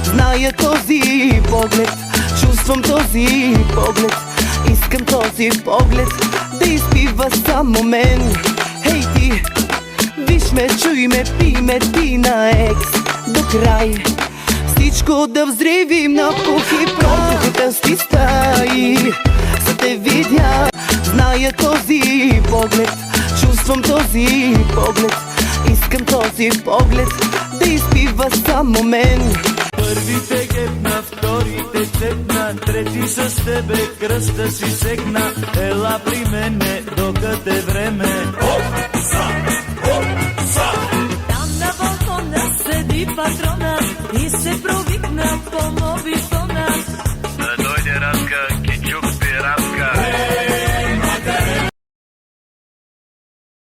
Зная този поглед, чувствам този поглед, искам този поглед да изпива само мен. Хей ти, виж ме, чуй ме, пи ме ти на екс до край. Всичко да взривим на пух и прах в тънски стаи. За те видя, зная този поглед, чувствам този поглед, искам този поглед да изпива само мен. Първите гепна, вторите цепна, трети с тебе кръста си секна. Ела при мене, докато е време.